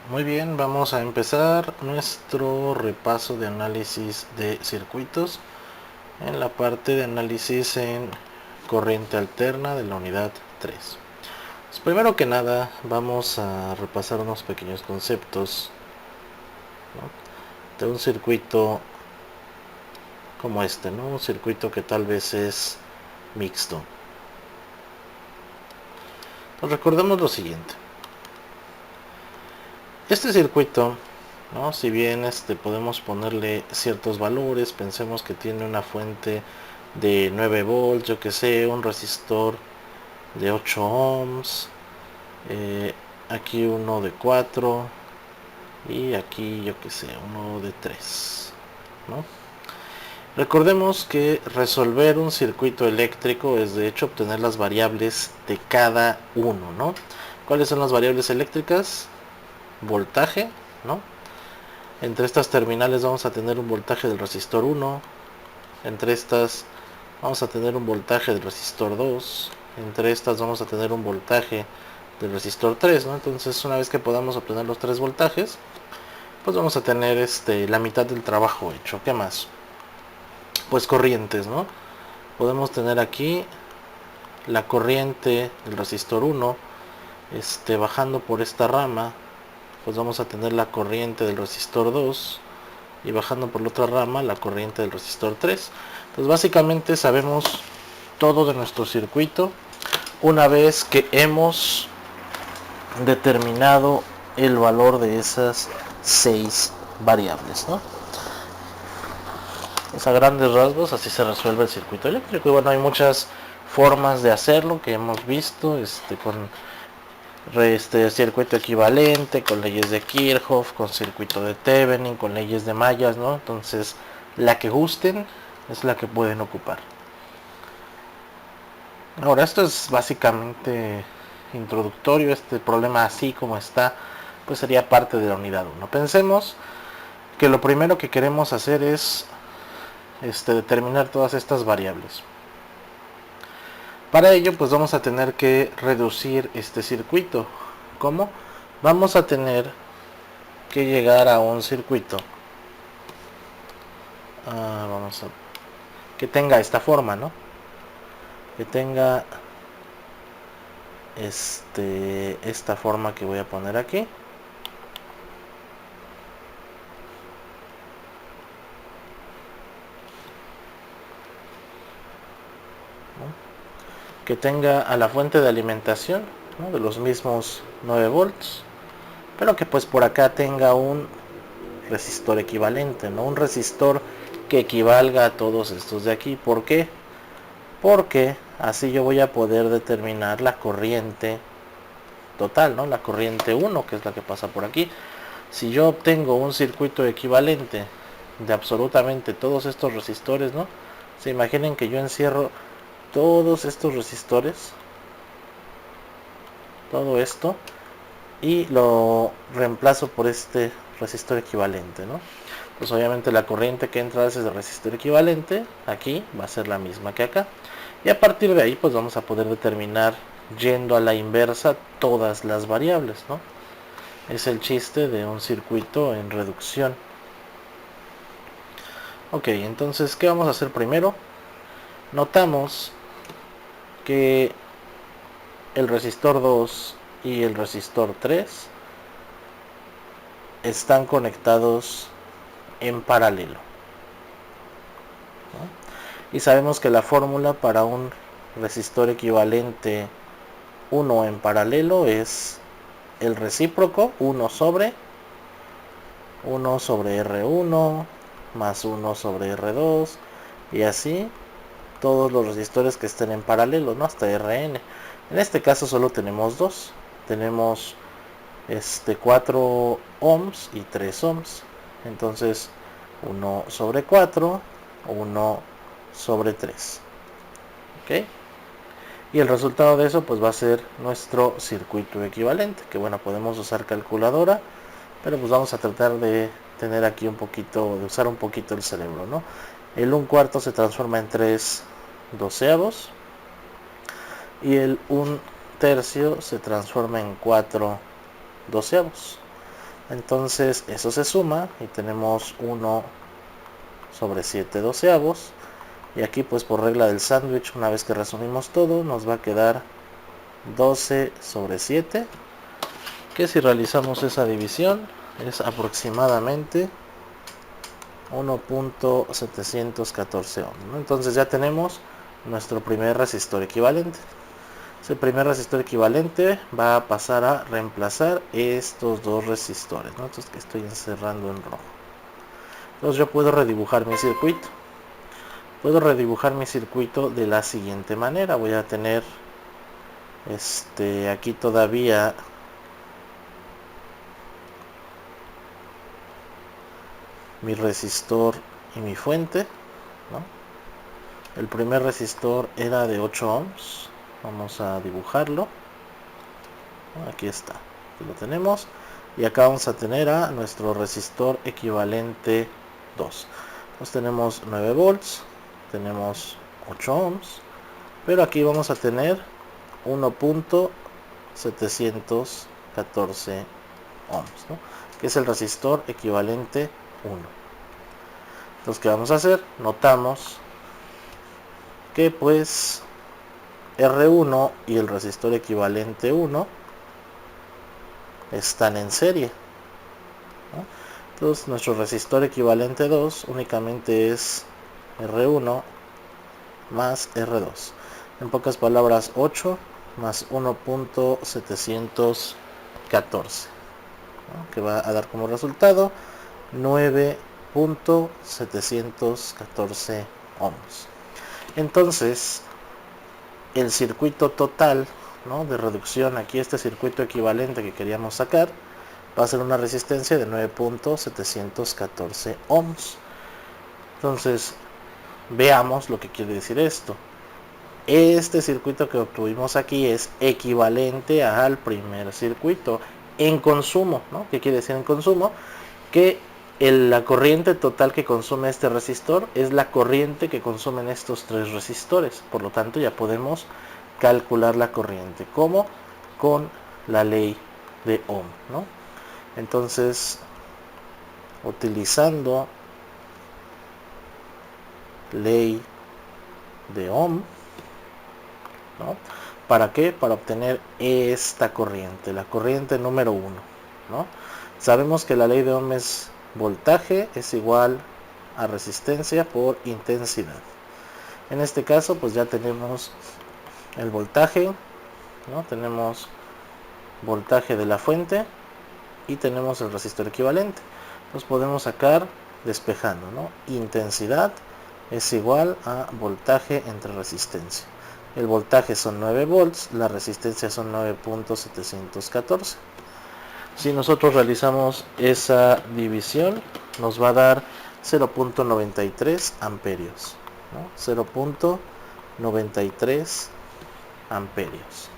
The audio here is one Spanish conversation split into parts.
Muy bien, vamos a empezar nuestro repaso de análisis de circuitos en la parte de análisis en corriente alterna de la unidad 3. Pues primero que nada vamos a repasar unos pequeños conceptos, ¿no?, de un circuito como este, ¿no? Un circuito que tal vez es mixto. Pues recordemos lo siguiente. Este circuito, ¿no?, si bien podemos ponerle ciertos valores, pensemos que tiene una fuente de 9 volts, yo que sé, un resistor de 8 ohms, aquí uno de 4 y aquí yo que sé, uno de 3, ¿no? Recordemos que resolver un circuito eléctrico es de hecho obtener las variables de cada uno, ¿no? ¿Cuáles son las variables eléctricas? Voltaje, ¿no? Entre estas terminales vamos a tener un voltaje del resistor 1, entre estas vamos a tener un voltaje del resistor 2, entre estas vamos a tener un voltaje del resistor 3, ¿no? Entonces una vez que podamos obtener los tres voltajes, pues vamos a tener la mitad del trabajo hecho. ¿Qué más? Pues corrientes, ¿no? Podemos tener aquí la corriente del resistor 1 bajando por esta rama, pues vamos a tener la corriente del resistor 2 y bajando por la otra rama la corriente del resistor 3. Entonces básicamente sabemos todo de nuestro circuito una vez que hemos determinado el valor de esas 6 variables, ¿no? Pues a grandes rasgos así se resuelve el circuito eléctrico. Y bueno, hay muchas formas de hacerlo que hemos visto, con circuito equivalente, con leyes de Kirchhoff, con circuito de Thevenin, con leyes de mallas, ¿no? Entonces la que gusten es la que pueden ocupar. Ahora, esto es básicamente introductorio. Este problema así como está, pues sería parte de la unidad 1. Pensemos que lo primero que queremos hacer es determinar todas estas variables. Para ello, pues vamos a tener que reducir este circuito. ¿Cómo? Vamos a tener que llegar a un circuito que tenga esta forma, ¿no? Que tenga esta forma que voy a poner aquí. Que tenga a la fuente de alimentación, ¿no?, de los mismos 9 volts, pero que pues por acá tenga un resistor equivalente, ¿no? Un resistor que equivalga a todos estos de aquí. ¿Por qué? Porque así yo voy a poder determinar la corriente total, ¿no? La corriente 1, que es la que pasa por aquí. Si yo obtengo un circuito equivalente de absolutamente todos estos resistores, ¿no? Se imaginen que yo encierro todos estos resistores, todo esto, y lo reemplazo por este resistor equivalente, ¿no? Pues obviamente la corriente que entra a ese resistor equivalente aquí va a ser la misma que acá, y a partir de ahí pues vamos a poder determinar yendo a la inversa todas las variables, ¿no? Es el chiste de un circuito en reducción. Ok, entonces ¿qué vamos a hacer primero? Notamos que el resistor 2 y el resistor 3 están conectados en paralelo, ¿no? Y sabemos que la fórmula para un resistor equivalente 1 en paralelo es el recíproco 1 sobre R1 más 1 sobre R2 y así todos los resistores que estén en paralelo, ¿no?, hasta Rn. En este caso solo tenemos dos, tenemos 4 ohms y 3 ohms, entonces 1 sobre 4, 1 sobre 3, ¿ok? Y el resultado de eso pues va a ser nuestro circuito equivalente, que bueno, podemos usar calculadora, pero pues vamos a tratar de tener aquí un poquito, de usar un poquito el cerebro, ¿no? El 1/4 se transforma en 3 doceavos y el 1/3 se transforma en 4 doceavos. Entonces eso se suma y tenemos 1 sobre 7 doceavos. Y aquí pues por regla del sándwich, una vez que resumimos todo, nos va a quedar 12 sobre 7, que si realizamos esa división es aproximadamente 1.714 ohms, ¿no? Entonces ya tenemos nuestro primer resistor equivalente. Ese primer resistor equivalente va a pasar a reemplazar estos dos resistores, ¿no? Entonces que estoy encerrando en rojo. Entonces yo puedo redibujar mi circuito. Puedo redibujar mi circuito de la siguiente manera. Voy a tener aquí todavía mi resistor y mi fuente, ¿no? El primer resistor era de 8 ohms. Vamos a dibujarlo. Aquí está, aquí lo tenemos. Y acá vamos a tener a nuestro resistor equivalente 2. Entonces tenemos 9 volts, tenemos 8 ohms, pero aquí vamos a tener 1.714 ohms, ¿no? Que es el resistor equivalente 1. Entonces, ¿qué vamos a hacer? Notamos que pues R1 y el resistor equivalente 1 están en serie, ¿no? Entonces nuestro resistor equivalente 2 únicamente es R1 más R2. En pocas palabras, 8 más 1.714, ¿no? Que va a dar como resultado 9.714 ohms. Entonces el circuito total, ¿no?, de reducción, aquí este circuito equivalente que queríamos sacar, va a ser una resistencia de 9.714 ohms. Entonces veamos lo que quiere decir esto. Este circuito que obtuvimos aquí es equivalente al primer circuito en consumo, ¿no? ¿Qué quiere decir en consumo? Que la corriente total que consume este resistor es la corriente que consumen estos tres resistores. Por lo tanto, ya podemos calcular la corriente. ¿Cómo? Con la ley de Ohm, ¿no? Entonces, utilizando ley de Ohm, ¿no? ¿Para qué? Para obtener esta corriente, la corriente número 1, ¿no? Sabemos que la ley de Ohm es voltaje es igual a resistencia por intensidad. En este caso, pues ya tenemos el voltaje, ¿no? Tenemos voltaje de la fuente y tenemos el resistor equivalente. Entonces podemos sacar despejando, ¿no? Intensidad es igual a voltaje entre resistencia. El voltaje son 9 volts, la resistencia son 9.714. Si nosotros realizamos esa división, nos va a dar 0.93 amperios, ¿no? 0.93 amperios.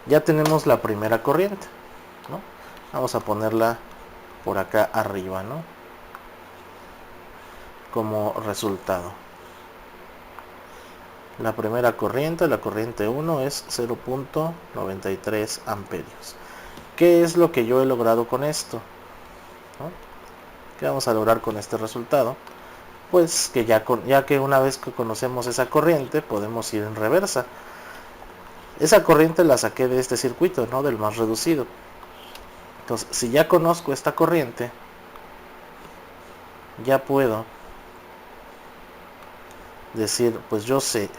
Ya tenemos la primera corriente, ¿no? Vamos a ponerla por acá arriba, ¿no?, como resultado. La primera corriente, la corriente 1, es 0.93 amperios. ¿Qué es lo que yo he logrado con esto?, ¿no? ¿Qué vamos a lograr con este resultado? Pues que ya que una vez que conocemos esa corriente, podemos ir en reversa. Esa corriente la saqué de este circuito, ¿no?, del más reducido. Entonces, si ya conozco esta corriente, ya puedo decir, pues yo sé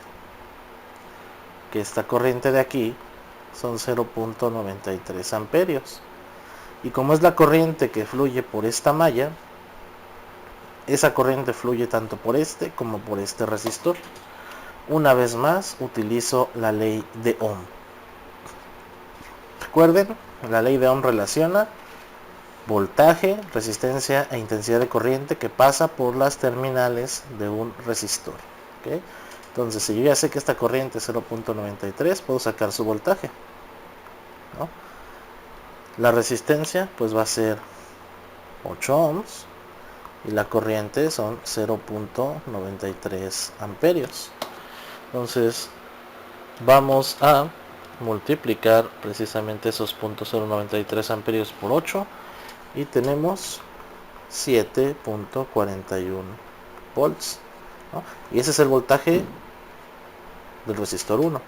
que esta corriente de aquí son 0.93 amperios. Y como es la corriente que fluye por esta malla, esa corriente fluye tanto por este como por este resistor. Una vez más utilizo la ley de Ohm. Recuerden, la ley de Ohm relaciona voltaje, resistencia e intensidad de corriente que pasa por las terminales de un resistor, ¿okay? Entonces, si yo ya sé que esta corriente es 0.93, puedo sacar su voltaje, ¿no? La resistencia pues va a ser 8 ohms y la corriente son 0.93 amperios. Entonces vamos a multiplicar precisamente esos 0.093 amperios por 8 y tenemos 7.41 volts, ¿no? Y ese es el voltaje del resistor 1.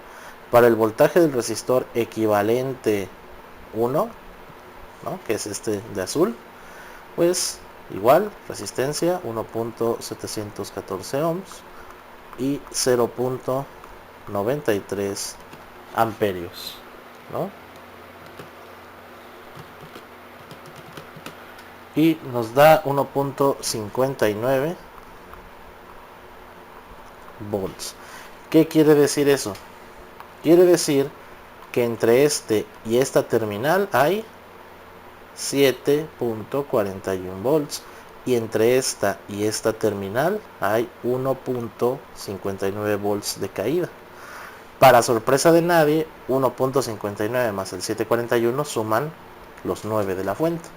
Para el voltaje del resistor equivalente 1, ¿no?, que es este de azul, pues igual resistencia 1.714 ohms y 0.93 amperios, ¿no? Y nos da 1.59 volts. ¿Qué quiere decir eso? Quiere decir que entre este y esta terminal hay 7.41 volts y entre esta y esta terminal hay 1.59 volts de caída. Para sorpresa de nadie, 1.59 más el 7.41 suman los 9 de la fuente.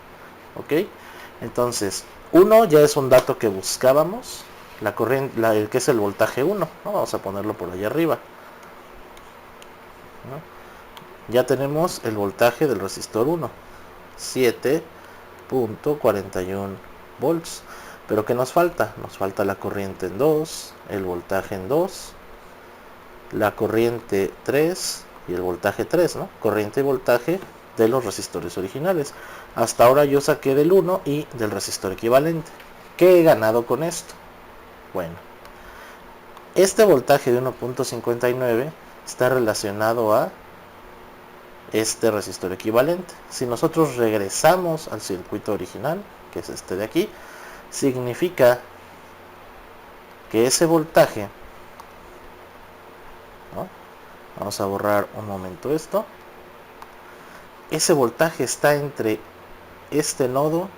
¿Ok? Entonces, 1 ya es un dato que buscábamos, la corriente, el que es el voltaje 1, ¿no? Vamos a ponerlo por ahí arriba, ¿no? Ya tenemos el voltaje del resistor 1, 7.41 volts. Pero ¿qué nos falta? Nos falta la corriente en 2, el voltaje en 2, la corriente 3 y el voltaje 3, ¿no? Corriente y voltaje de los resistores originales. Hasta ahora yo saqué del 1 y del resistor equivalente. ¿Qué he ganado con esto? Bueno, este voltaje de 1.59 está relacionado a este resistor equivalente. Si nosotros regresamos al circuito original, que es este de aquí, significa que ese voltaje, ¿no? Vamos a borrar un momento esto. Ese voltaje está entre este nodo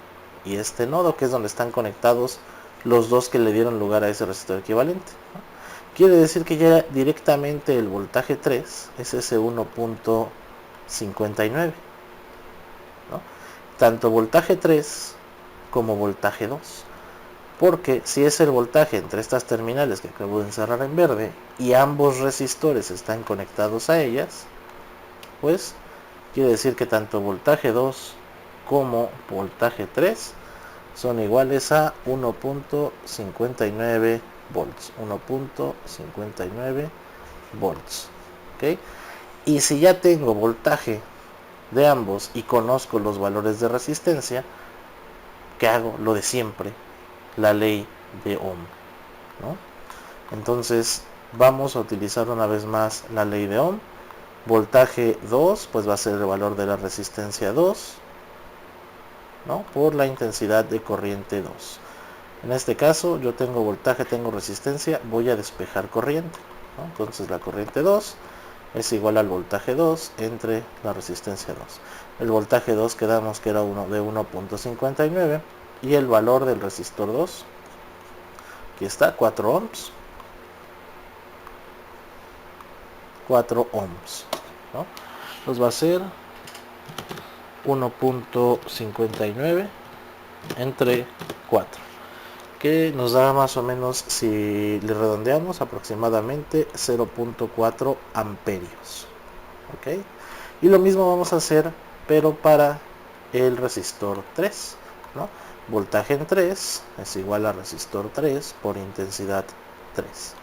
y este nodo, que es donde están conectados los dos que le dieron lugar a ese resistor equivalente, ¿no? Quiere decir que ya directamente el voltaje 3 es ese 1.59, ¿no? Tanto voltaje 3 como voltaje 2, porque si es el voltaje entre estas terminales que acabo de encerrar en verde y ambos resistores están conectados a ellas, pues quiere decir que tanto voltaje 2 como voltaje 3 son iguales a 1.59 volts. 1.59 volts. ¿Okay? Y si ya tengo voltaje de ambos y conozco los valores de resistencia, ¿qué hago? Lo de siempre, la ley de Ohm, ¿no? Entonces vamos a utilizar una vez más la ley de Ohm. Voltaje 2 pues va a ser el valor de la resistencia 2, ¿no?, por la intensidad de corriente 2. En este caso yo tengo voltaje, tengo resistencia, voy a despejar corriente, ¿no? Entonces la corriente 2 es igual al voltaje 2 entre la resistencia 2. El voltaje 2 quedamos que era de 1.59 y el valor del resistor 2, aquí está, 4 ohms. 4 ohms, ¿no? Pues va a ser 1.59 entre 4, que nos da más o menos, si le redondeamos, aproximadamente 0.4 amperios. ¿Ok? Y lo mismo vamos a hacer, pero para el resistor 3, ¿no? Voltaje en 3 es igual a resistor 3 por intensidad 3.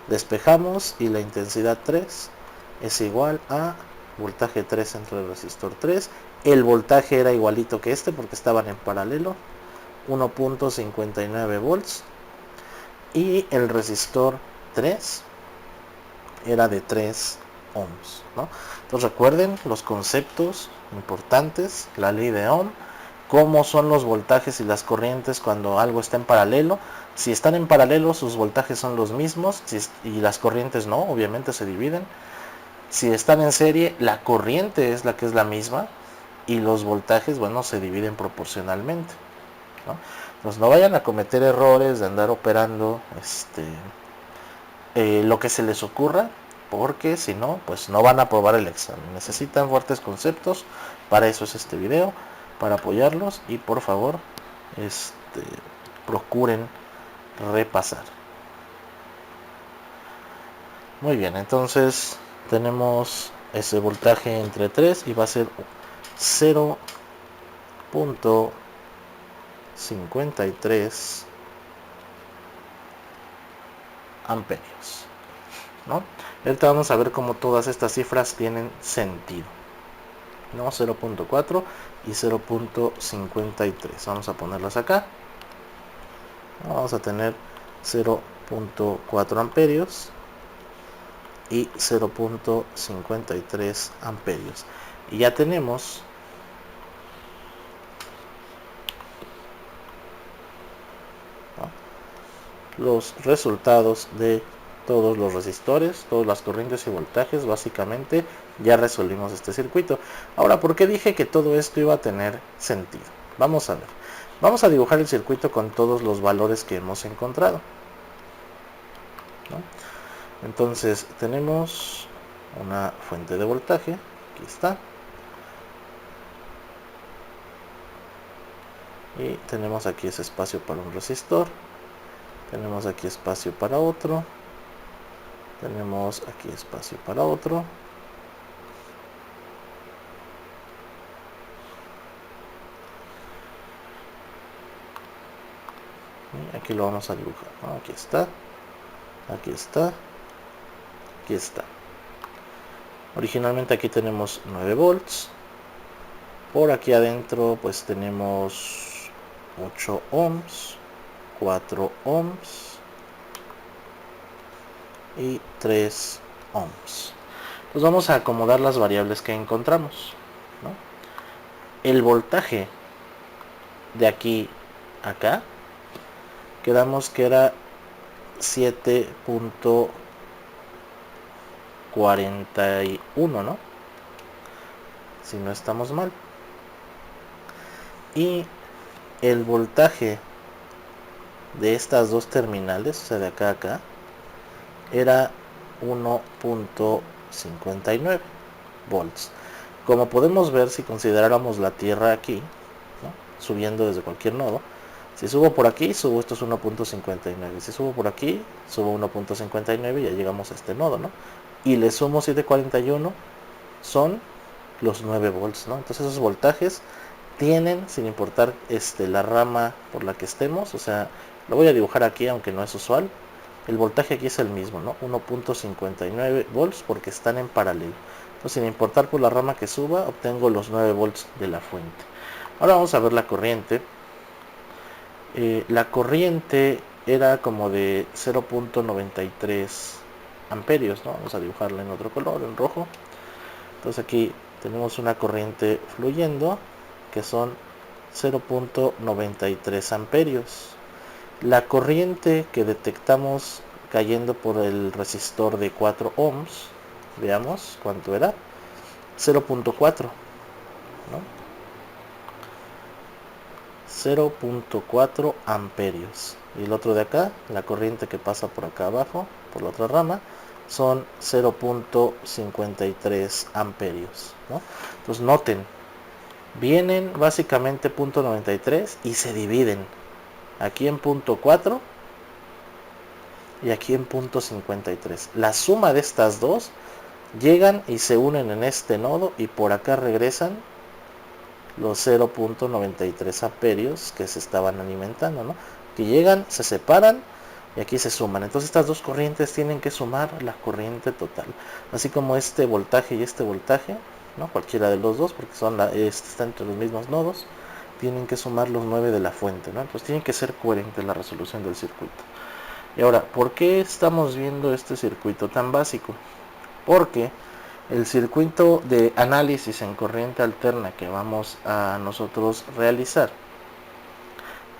Despejamos y la intensidad 3 es igual a voltaje 3 entre el resistor 3. El voltaje era igualito que este porque estaban en paralelo, 1.59 volts. Y el resistor 3 era de 3 ohms, ¿no? Entonces recuerden los conceptos importantes, la ley de Ohm, cómo son los voltajes y las corrientes cuando algo está en paralelo. Si están en paralelo, sus voltajes son los mismos, y las corrientes no, obviamente se dividen. Si están en serie, la corriente es la que es la misma y los voltajes, bueno, se dividen proporcionalmente, ¿no? Entonces no vayan a cometer errores de andar operando lo que se les ocurra, porque si no, pues no van a aprobar el examen. Necesitan fuertes conceptos, para eso es este video, para apoyarlos, y por favor procuren repasar. Muy bien, entonces tenemos ese voltaje entre 3 y va a ser 0.53 amperios, ¿no? Ahorita vamos a ver cómo todas estas cifras tienen sentido, ¿no? 0.4 y 0.53. Vamos a ponerlas acá. Vamos a tener 0.4 amperios y 0.53 amperios. Y ya tenemos los resultados de todos los resistores, todas las corrientes y voltajes. Básicamente ya resolvimos este circuito. Ahora, ¿por qué dije que todo esto iba a tener sentido? Vamos a ver. Vamos a dibujar el circuito con todos los valores que hemos encontrado, ¿no? Entonces tenemos una fuente de voltaje, aquí está, y tenemos aquí ese espacio para un resistor, tenemos aquí espacio para otro, tenemos aquí espacio para otro, y aquí lo vamos a dibujar, ¿no? Aquí está, aquí está, aquí está. Originalmente aquí tenemos 9 volts, por aquí adentro pues tenemos 8 ohms, 4 ohms y 3 ohms. Pues vamos a acomodar las variables que encontramos, ¿no? El voltaje de aquí a acá, quedamos que era 7.41, ¿no? Si no estamos mal. Y el voltaje de estas dos terminales, o sea, de acá a acá, era 1.59 volts. Como podemos ver, si consideráramos la Tierra aquí, ¿no? Subiendo desde cualquier nodo, si subo por aquí, subo estos 1.59. Si subo por aquí, subo 1.59 y ya llegamos a este nodo, ¿no? Y le sumo 741, son los 9 volts, ¿no? Entonces esos voltajes tienen, sin importar la rama por la que estemos, o sea, lo voy a dibujar aquí aunque no es usual, el voltaje aquí es el mismo, ¿no? 1.59 volts porque están en paralelo. Entonces, sin importar por la rama que suba, obtengo los 9 volts de la fuente. Ahora vamos a ver la corriente. La corriente era como de 0.93 amperios, ¿no? Vamos a dibujarla en otro color, en rojo. Entonces aquí tenemos una corriente fluyendo que son 0.93 amperios. La corriente que detectamos cayendo por el resistor de 4 ohms, veamos cuánto era, 0.4, ¿no? 0.4 amperios. Y el otro de acá, la corriente que pasa por acá abajo, por la otra rama, son 0.53 amperios, ¿no? Entonces noten, vienen básicamente 0.93 y se dividen aquí en 0.4 y aquí en 0.53. La suma de estas dos llegan y se unen en este nodo y por acá regresan los 0.93 amperios que se estaban alimentando, ¿no? Que llegan, se separan y aquí se suman. Entonces estas dos corrientes tienen que sumar la corriente total, así como este voltaje y este voltaje, ¿no? Cualquiera de los dos, porque son están entre los mismos nodos, tienen que sumar los 9 de la fuente, ¿no? Entonces tiene que ser coherente la resolución del circuito. Y ahora, ¿por qué estamos viendo este circuito tan básico? Porque el circuito de análisis en corriente alterna que vamos a nosotros realizar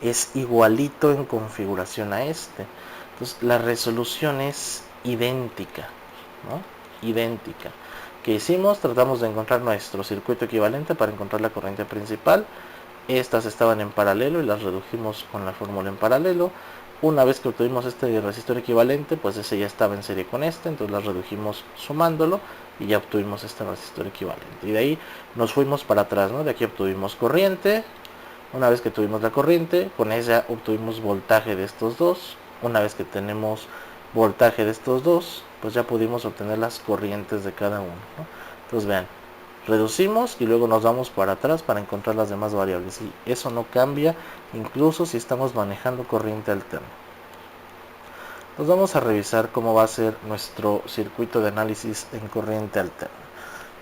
es igualito en configuración a este. Entonces la resolución es idéntica, ¿no? Idéntica. ¿Qué hicimos? Tratamos de encontrar nuestro circuito equivalente para encontrar la corriente principal. Estas estaban en paralelo y las redujimos con la fórmula en paralelo. Una vez que obtuvimos este resistor equivalente, pues ese ya estaba en serie con este, entonces las redujimos sumándolo y ya obtuvimos este resistor equivalente. Y de ahí nos fuimos para atrás, ¿no? De aquí obtuvimos corriente. Una vez que tuvimos la corriente, con ella obtuvimos voltaje de estos dos. Una vez que tenemos voltaje de estos dos, pues ya pudimos obtener las corrientes de cada uno, ¿no? Entonces vean, reducimos y luego nos vamos para atrás para encontrar las demás variables, y eso no cambia incluso si estamos manejando corriente alterna. Nos vamos a revisar cómo va a ser nuestro circuito de análisis en corriente alterna.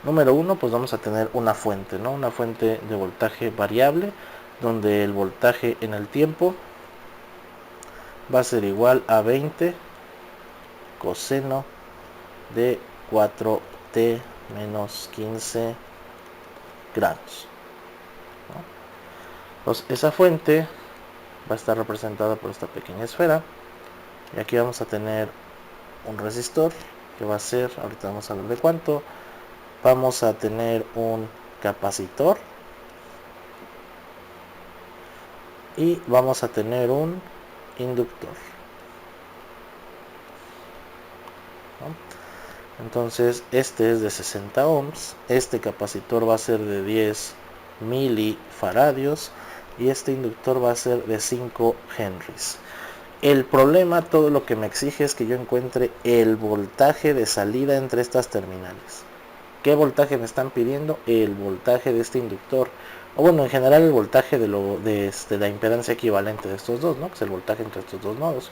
Número 1, pues vamos a tener una fuente, ¿no? Una fuente de voltaje variable, donde el voltaje en el tiempo va a ser igual a 20 coseno de 4t menos 15 grados, ¿no? Entonces esa fuente va a estar representada por esta pequeña esfera, y aquí vamos a tener un resistor que va a ser, ahorita vamos a hablar de cuánto, vamos a tener un capacitor y vamos a tener un inductor, ¿no? Entonces este es de 60 ohms, este capacitor va a ser de 10 milifaradios y este inductor va a ser de 5 henrys. El problema, todo lo que me exige es que yo encuentre el voltaje de salida entre estas terminales. ¿Qué voltaje me están pidiendo? El voltaje de este inductor, o bueno, en general el voltaje de la impedancia equivalente de estos dos, ¿no? Que es el voltaje entre estos dos nodos.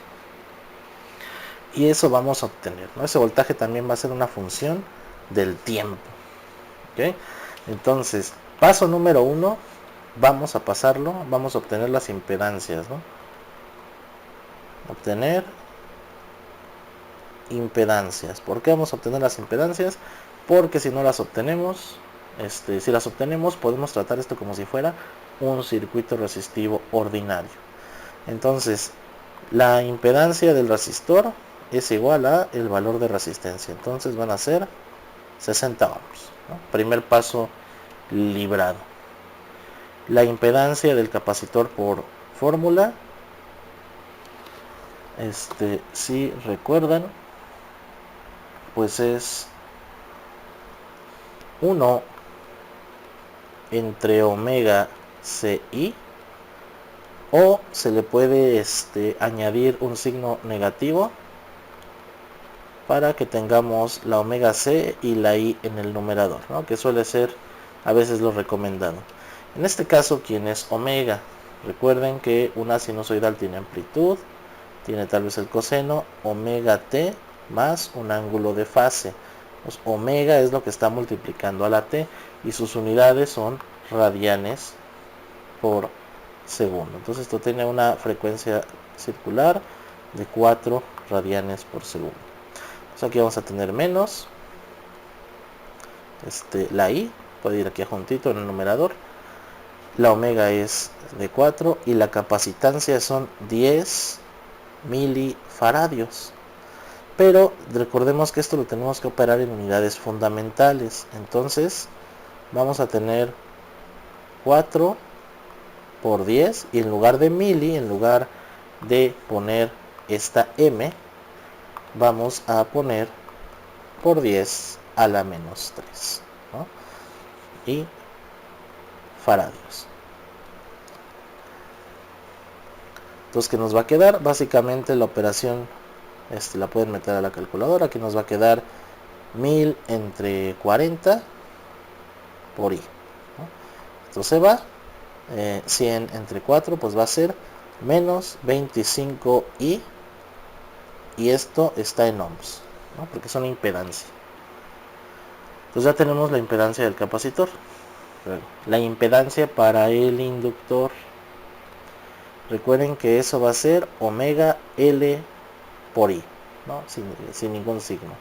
Y eso vamos a obtener, ¿no? Ese voltaje también va a ser una función del tiempo, ¿ok? Entonces, paso número 1, vamos a pasarlo, vamos a obtener las impedancias, ¿no? Obtener impedancias. ¿Por qué vamos a obtener las impedancias? Porque si no las obtenemos, si las obtenemos, podemos tratar esto como si fuera un circuito resistivo ordinario. Entonces, la impedancia del resistor es igual a el valor de resistencia. Entonces van a ser 60 ohms, ¿no? Primer paso librado. La impedancia del capacitor por fórmula, si recuerdan, pues es 1 entre omega ci, o se le puede añadir un signo negativo para que tengamos la omega c y la i en el numerador, ¿no? Que suele ser a veces lo recomendado. En este caso, ¿quién es omega? Recuerden que una sinusoidal tiene amplitud, tiene tal vez el coseno, omega t más un ángulo de fase. Pues omega es lo que está multiplicando a la t y sus unidades son radianes por segundo. Entonces esto tiene una frecuencia circular de 4 radianes por segundo. Entonces aquí vamos a tener menos la i, puede ir aquí juntito en el numerador. La omega es de 4 y la capacitancia son 10 milifaradios. Pero recordemos que esto lo tenemos que operar en unidades fundamentales. Entonces vamos a tener 4 por 10 y en lugar de mili, en lugar de poner esta m, vamos a poner por 10 a la menos 3, ¿no? Y faradios. Entonces, ¿qué nos va a quedar? Básicamente la operación la pueden meter a la calculadora. Aquí nos va a quedar 1000 entre 40 por i, ¿no? Esto se va. 100 entre 4 pues va a ser menos 25i, y esto está en ohms, ¿no? Porque es una impedancia. Entonces ya tenemos la impedancia del capacitor. La impedancia para el inductor, recuerden que eso va a ser omega L por I, ¿no? Sin ningún signo.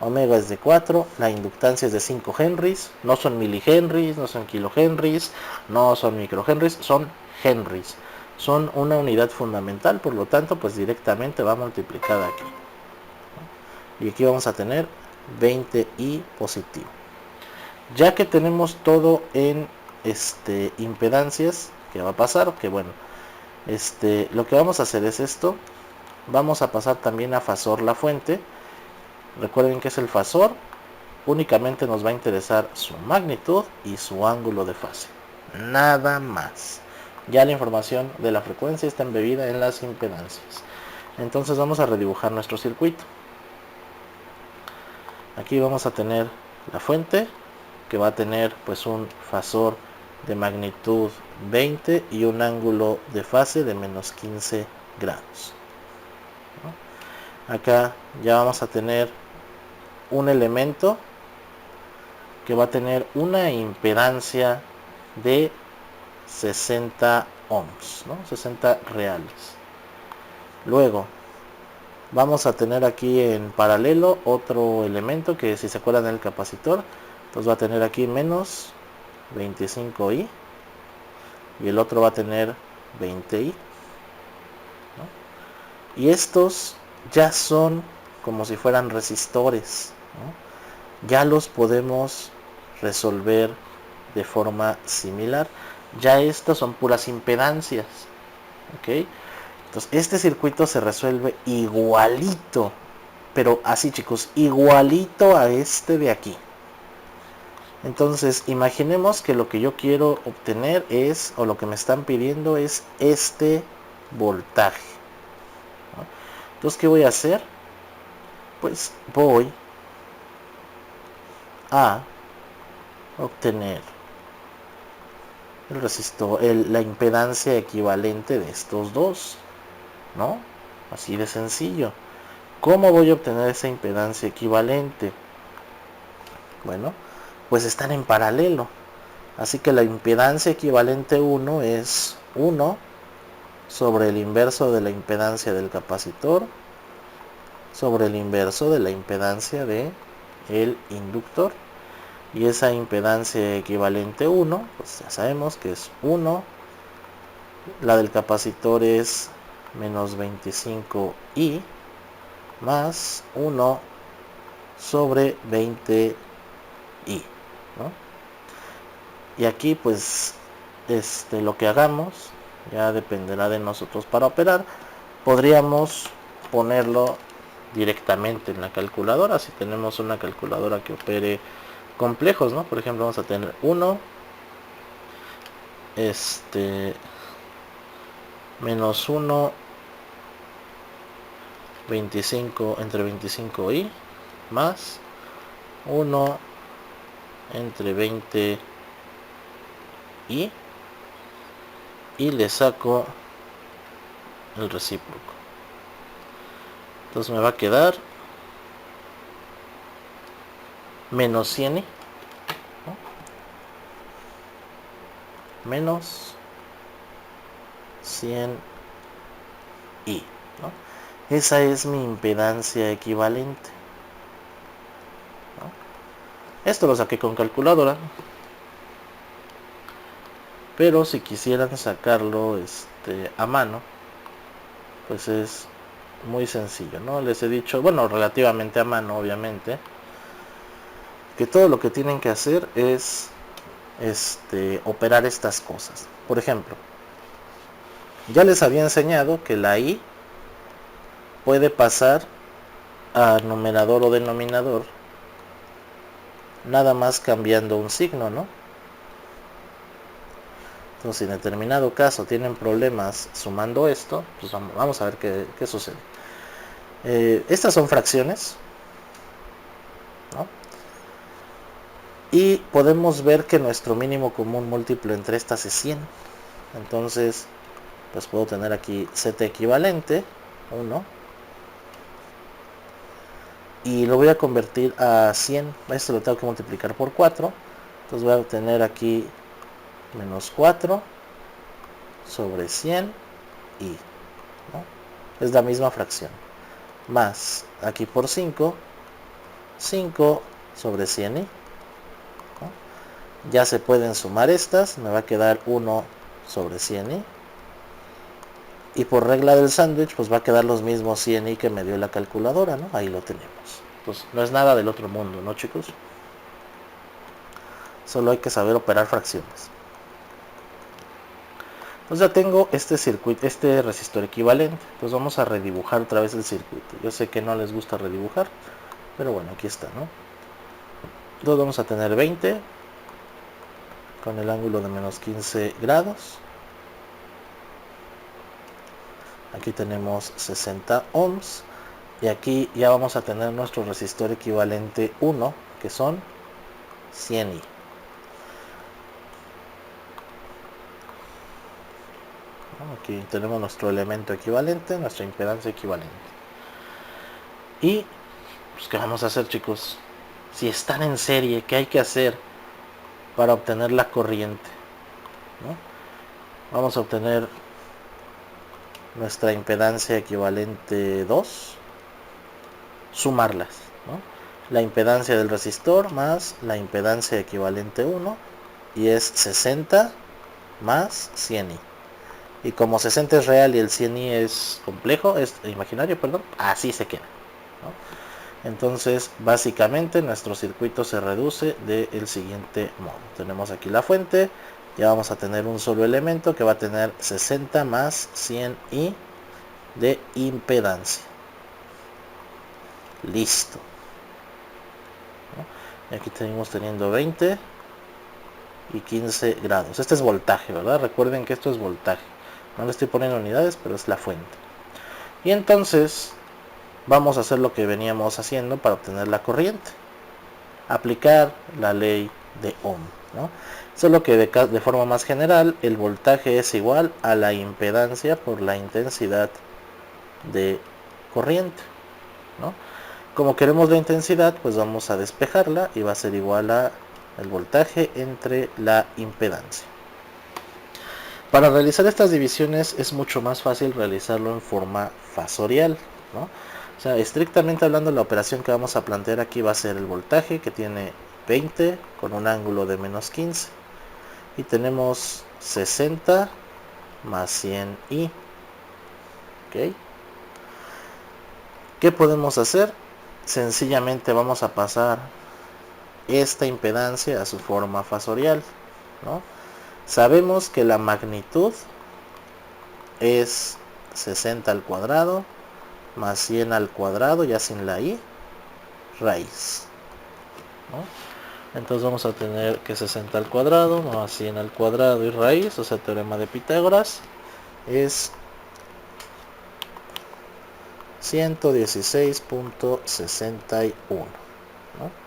Omega es de 4, la inductancia es de 5 henrys, no son milihenrys, no son kilohenrys, no son microhenrys, son henrys. Son una unidad fundamental, por lo tanto, pues directamente va multiplicada aquí, ¿no? Y aquí vamos a tener 20i positivo. Ya que tenemos todo en impedancias, ¿qué va a pasar? Que bueno, lo que vamos a hacer es esto. Vamos a pasar también a fasor la fuente. Recuerden que es el fasor, únicamente nos va a interesar su magnitud y su ángulo de fase, nada más. Ya la información de la frecuencia está embebida en las impedancias. Entonces vamos a redibujar nuestro circuito. Aquí vamos a tener la fuente, que va a tener pues un fasor de magnitud 20 y un ángulo de fase de menos 15 grados. Acá ya vamos a tener un elemento que va a tener una impedancia de 60 ohms, ¿no? 60 reales. Luego vamos a tener aquí en paralelo otro elemento que, si se acuerdan, del capacitor, pues va a tener aquí menos 25i y el otro va a tener 20i, ¿no? Y estos ya son como si fueran resistores, ¿no? Ya los podemos resolver de forma similar. Ya estos son puras impedancias, ¿ok? Entonces este circuito se resuelve igualito, pero así, chicos, igualito a este de aquí. Entonces imaginemos que lo que yo quiero obtener es, o lo que me están pidiendo es este voltaje, ¿no? Entonces, ¿qué voy a hacer? Pues voy a obtener el resistor, la impedancia equivalente de estos dos, ¿no? Así de sencillo. ¿Cómo voy a obtener esa impedancia equivalente? Bueno, pues están en paralelo. Así que la impedancia equivalente 1 es 1 sobre el inverso de la impedancia del capacitor sobre el inverso de la impedancia de el inductor. Y esa impedancia equivalente 1, pues ya sabemos que es 1. La del capacitor es menos 25i más 1 sobre 20i, ¿no? Y aquí pues lo que hagamos ya dependerá de nosotros para operar. Podríamos ponerlo directamente en la calculadora si tenemos una calculadora que opere complejos, ¿no? Por ejemplo, vamos a tener 1 menos 1 25 entre 25i más 1 entre 20i y le saco el recíproco. Entonces me va a quedar menos 100i, ¿no? Menos 100i, ¿no? Esa es mi impedancia equivalente, ¿no? Esto lo saqué con calculadora, pero si quisieran sacarlo a mano, pues es muy sencillo, ¿no? Les he dicho, bueno, relativamente a mano, obviamente, que todo lo que tienen que hacer es operar estas cosas. Por ejemplo, ya les había enseñado que la i puede pasar a numerador o denominador nada más cambiando un signo, ¿no? Entonces, si en determinado caso tienen problemas sumando esto, pues vamos a ver qué sucede. Estas son fracciones, ¿no? Y podemos ver que nuestro mínimo común múltiplo entre estas es 100. Entonces, pues puedo tener aquí z equivalente 1 y lo voy a convertir a 100. Esto lo tengo que multiplicar por 4. Entonces voy a obtener aquí menos 4 sobre 100 y, ¿no? Es la misma fracción. Más aquí por 5 sobre 100i, ¿no? Ya se pueden sumar estas, me va a quedar 1 sobre 100i. Y por regla del sándwich, pues va a quedar los mismos 100i que me dio la calculadora, ¿no? Ahí lo tenemos. Pues no es nada del otro mundo, ¿no, chicos? Solo hay que saber operar fracciones. Entonces ya tengo este circuito, este resistor equivalente. Pues vamos a redibujar otra vez el circuito. Yo sé que no les gusta redibujar, pero bueno, aquí está, ¿no? Entonces vamos a tener 20 con el ángulo de menos 15 grados. Aquí tenemos 60 ohms. Y aquí ya vamos a tener nuestro resistor equivalente 1, que son 100i, ¿no? Aquí tenemos nuestro elemento equivalente, nuestra impedancia equivalente. Y pues, ¿qué vamos a hacer, chicos? Si están en serie, ¿qué hay que hacer para obtener la corriente? ¿No? Vamos a obtener nuestra impedancia equivalente 2, sumarlas, ¿no? La impedancia del resistor más la impedancia equivalente 1, y es 60 más 100i. Y como 60 es real y el 100i es complejo, es imaginario, perdón, así se queda, ¿no? Entonces, básicamente nuestro circuito se reduce del siguiente modo. Tenemos aquí la fuente, ya vamos a tener un solo elemento que va a tener 60 más 100i de impedancia. Listo, ¿no? Y aquí seguimos teniendo 20 y 15 grados. Este es voltaje, ¿verdad? Recuerden que esto es voltaje. No le estoy poniendo unidades, pero es la fuente. Y entonces vamos a hacer lo que veníamos haciendo para obtener la corriente. Aplicar la ley de Ohm, ¿no? Solo que de forma más general, el voltaje es igual a la impedancia por la intensidad de corriente, ¿no? Como queremos la intensidad, pues vamos a despejarla y va a ser igual a el voltaje entre la impedancia. Para realizar estas divisiones es mucho más fácil realizarlo en forma fasorial, ¿no? O sea, estrictamente hablando, la operación que vamos a plantear aquí va a ser el voltaje, que tiene 20 con un ángulo de menos 15. Y tenemos 60 más 100i. ¿Ok? ¿Qué podemos hacer? Sencillamente vamos a pasar esta impedancia a su forma fasorial, ¿no? Sabemos que la magnitud es 60 al cuadrado más 100 al cuadrado, ya sin la i, raíz, ¿no? Entonces vamos a tener que 60 al cuadrado más 100 al cuadrado y raíz, o sea, teorema de Pitágoras, es 116.61, ¿no?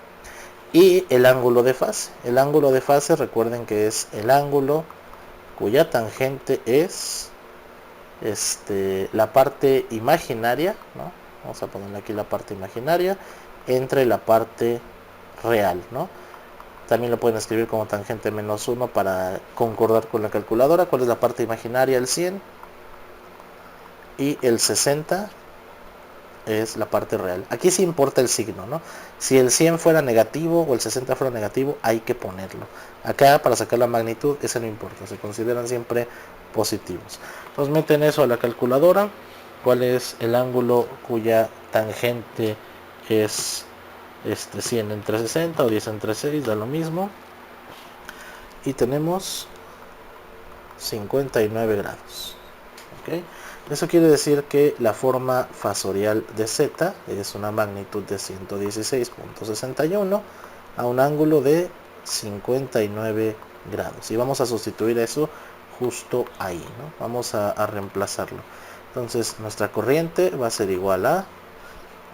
Y el ángulo de fase. El ángulo de fase, recuerden que es el ángulo cuya tangente es la parte imaginaria, ¿no? Vamos a ponerle aquí la parte imaginaria entre la parte real, ¿no? También lo pueden escribir como tangente menos 1 para concordar con la calculadora. ¿Cuál es la parte imaginaria? El 100, y el 60 es la parte real. Aquí sí importa el signo, ¿no? Si el 100 fuera negativo o el 60 fuera negativo, hay que ponerlo. Acá, para sacar la magnitud, ese no importa, se consideran siempre positivos. Nos meten eso a la calculadora. ¿Cuál es el ángulo cuya tangente es 100 entre 60 o 10 entre 6? Da lo mismo. Y tenemos 59 grados. ¿Ok? Eso quiere decir que la forma fasorial de Z es una magnitud de 116.61 a un ángulo de 59 grados. Y vamos a sustituir eso justo ahí, ¿no? Vamos a reemplazarlo. Entonces nuestra corriente va a ser igual a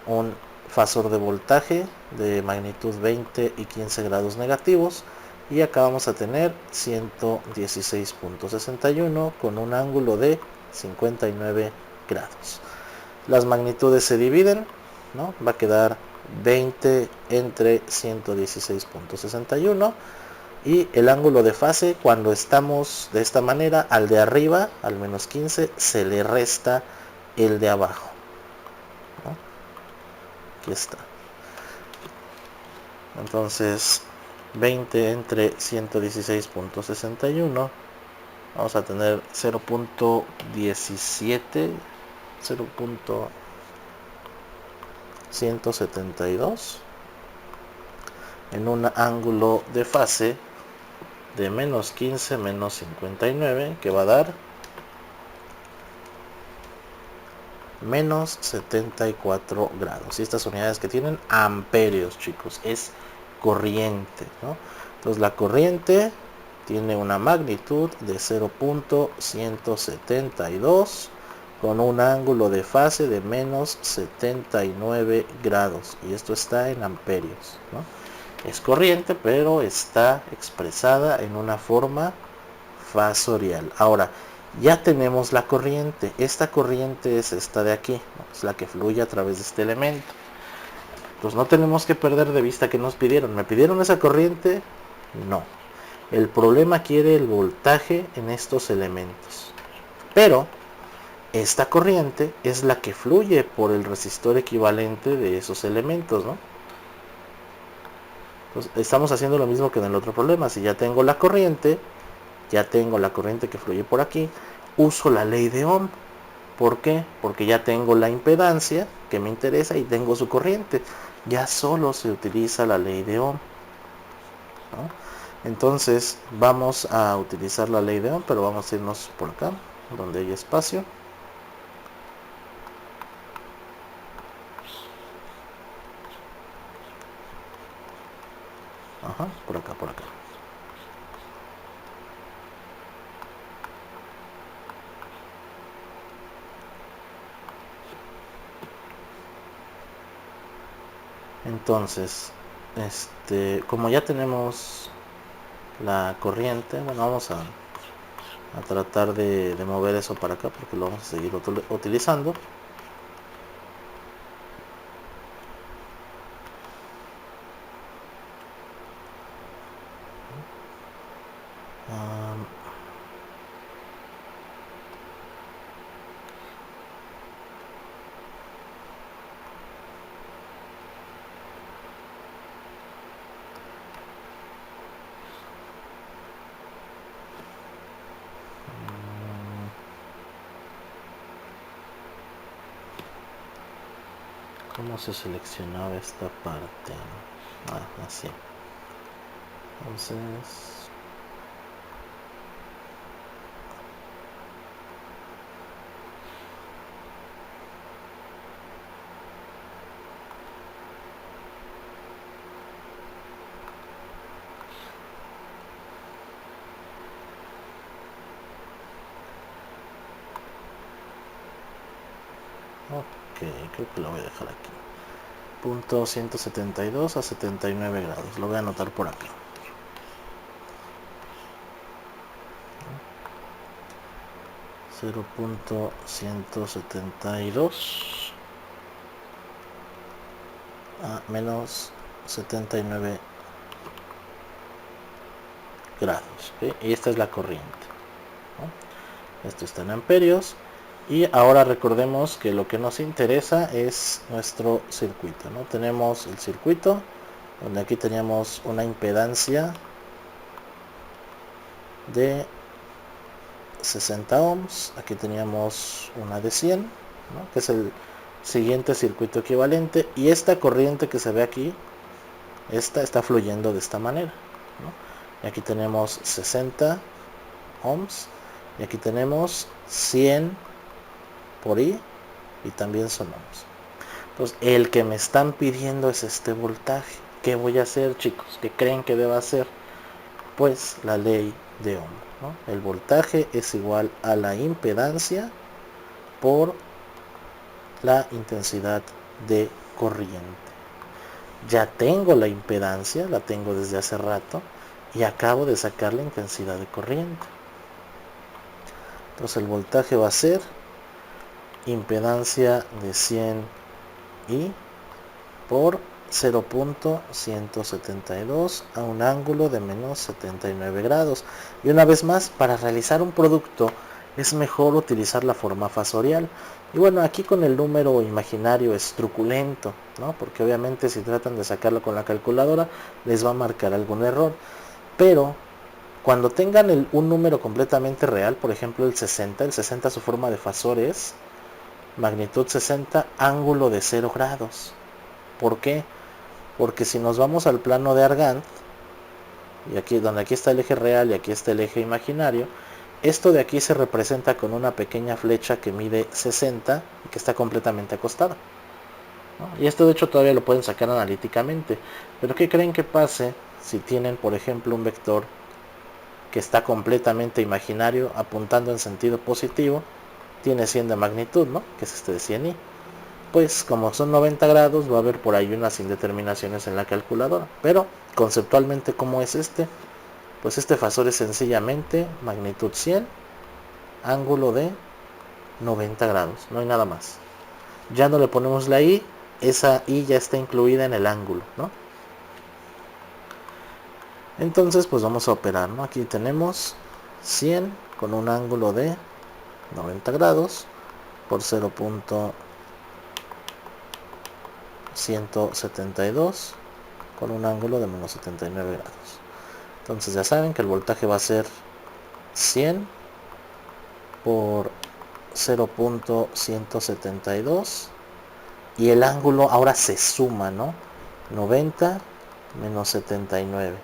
un fasor de voltaje de magnitud 20 y 15 grados negativos. Y acá vamos a tener 116.61 con un ángulo de 59 grados. Las magnitudes se dividen, ¿no? Va a quedar 20 entre 116.61, y el ángulo de fase, cuando estamos de esta manera, al de arriba, al menos 15, se le resta el de abajo, ¿no? Aquí está. Entonces 20 entre 116.61, vamos a tener 0.17, 0.172 en un ángulo de fase de menos 15 menos 59, que va a dar menos 74 grados. Y estas unidades que tienen amperios, chicos, es corriente, ¿no? Entonces la corriente tiene una magnitud de 0.172 con un ángulo de fase de menos 79 grados, y esto está en amperios, ¿no? Es corriente, pero está expresada en una forma fasorial. Ahora, Ya tenemos la corriente. Esta corriente es esta de aquí, ¿no? Es la que fluye a través de este elemento. Pues no tenemos que perder de vista que nos pidieron. ¿Me pidieron esa corriente? No. El problema quiere el voltaje en estos elementos. Pero esta corriente es la que fluye por el resistor equivalente de esos elementos, ¿no? Entonces, estamos haciendo lo mismo que en el otro problema. Si ya tengo la corriente que fluye por aquí, uso la ley de Ohm. ¿Por qué? Porque ya tengo la impedancia que me interesa y tengo su corriente. Ya solo se utiliza la ley de Ohm, ¿no? Entonces vamos a utilizar la ley de Ohm, pero vamos a irnos por acá, donde hay espacio. Ajá, por acá, por acá. Entonces, como ya tenemos la corriente, bueno, vamos a tratar de mover eso para acá porque lo vamos a seguir utilizando. ¿Cómo se seleccionaba esta parte? Así. Entonces, ok, creo que lo voy a dejar aquí. Punto 172 a 79 grados. Lo voy a anotar por acá. 0.172 a menos 79 grados, ¿okay? Y esta es la corriente, ¿no? Esto está en amperios. Y ahora recordemos que lo que nos interesa es nuestro circuito, ¿no? Tenemos el circuito donde aquí teníamos una impedancia de 60 ohms, aquí teníamos una de 100, ¿no? Que es el siguiente circuito equivalente, y esta corriente que se ve aquí, esta está fluyendo de esta manera, ¿no? Y aquí tenemos 60 ohms y aquí tenemos 100 por I y también son ohms. Entonces el que me están pidiendo es este voltaje. ¿Qué voy a hacer, chicos? ¿Qué creen que deba hacer? Pues la ley de Ohm, ¿no? El voltaje es igual a la impedancia por la intensidad de corriente. Ya tengo la impedancia, la tengo desde hace rato, y acabo de sacar la intensidad de corriente. Entonces el voltaje va a ser impedancia de 100 I por 0.172 a un ángulo de menos 79 grados. Y una vez más, para realizar un producto es mejor utilizar la forma fasorial. Y bueno, aquí con el número imaginario es truculento, ¿no? Porque obviamente si tratan de sacarlo con la calculadora les va a marcar algún error. Pero cuando tengan un número completamente real, por ejemplo el 60 su forma de fasor es magnitud 60, ángulo de 0 grados. ¿Por qué? Porque si nos vamos al plano de Argand, y aquí donde aquí está el eje real y aquí está el eje imaginario, esto de aquí se representa con una pequeña flecha que mide 60 y que está completamente acostada, ¿no? Y esto de hecho todavía lo pueden sacar analíticamente. Pero ¿qué creen que pase si tienen, por ejemplo, un vector que está completamente imaginario apuntando en sentido positivo? Tiene 100 de magnitud, ¿no? Que es este de 100i. Pues como son 90 grados va a haber por ahí unas indeterminaciones en la calculadora. Pero conceptualmente, ¿cómo es este? Pues este fasor es sencillamente magnitud 100 ángulo de 90 grados, no hay nada más. Ya no le ponemos la i, esa i ya está incluida en el ángulo, ¿no? Entonces pues vamos a operar, ¿no? Aquí tenemos 100 con un ángulo de 90 grados por 0.172 con un ángulo de menos 79 grados. Entonces ya saben que el voltaje va a ser 100 por 0.172 y el ángulo ahora se suma, ¿no? 90 menos 79.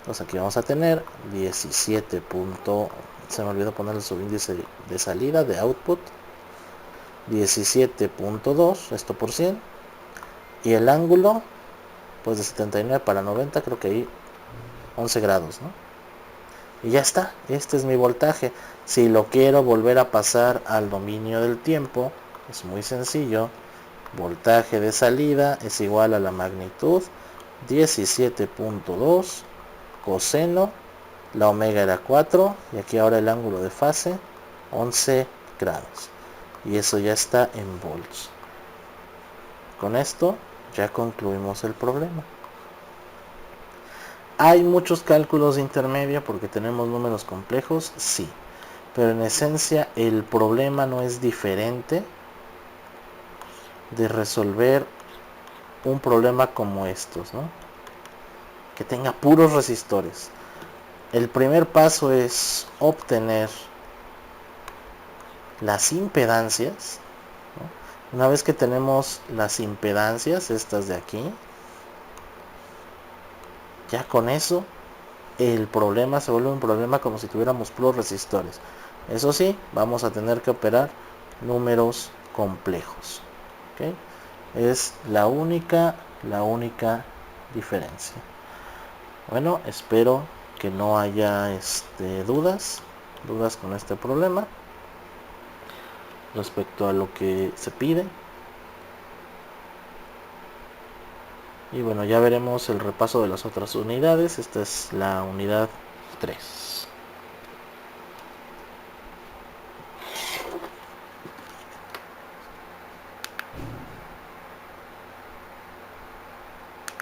Entonces aquí vamos a tener 17. Se me olvidó poner el subíndice de salida de output, 17.2, esto por 100, y el ángulo pues de 79 para 90, creo que ahí 11 grados, ¿no? Y ya está, este es mi voltaje. Si lo quiero volver a pasar al dominio del tiempo, es muy sencillo. Voltaje de salida es igual a la magnitud 17.2 coseno, la omega era 4 y aquí ahora el ángulo de fase 11 grados. Y eso ya está en volts. Con esto ya concluimos el problema. ¿Hay muchos cálculos de intermedia porque tenemos números complejos? Sí. Pero en esencia el problema no es diferente de resolver un problema como estos, ¿no? Que tenga puros resistores. El primer paso es obtener las impedancias, ¿no? Una vez que tenemos las impedancias, estas de aquí, ya con eso el problema se vuelve un problema como si tuviéramos puros resistores. Eso sí, vamos a tener que operar números complejos, ¿okay? Es la única diferencia. Bueno, espero que no haya dudas con este problema respecto a lo que se pide. Y bueno, ya veremos el repaso de las otras unidades. Esta es la unidad 3.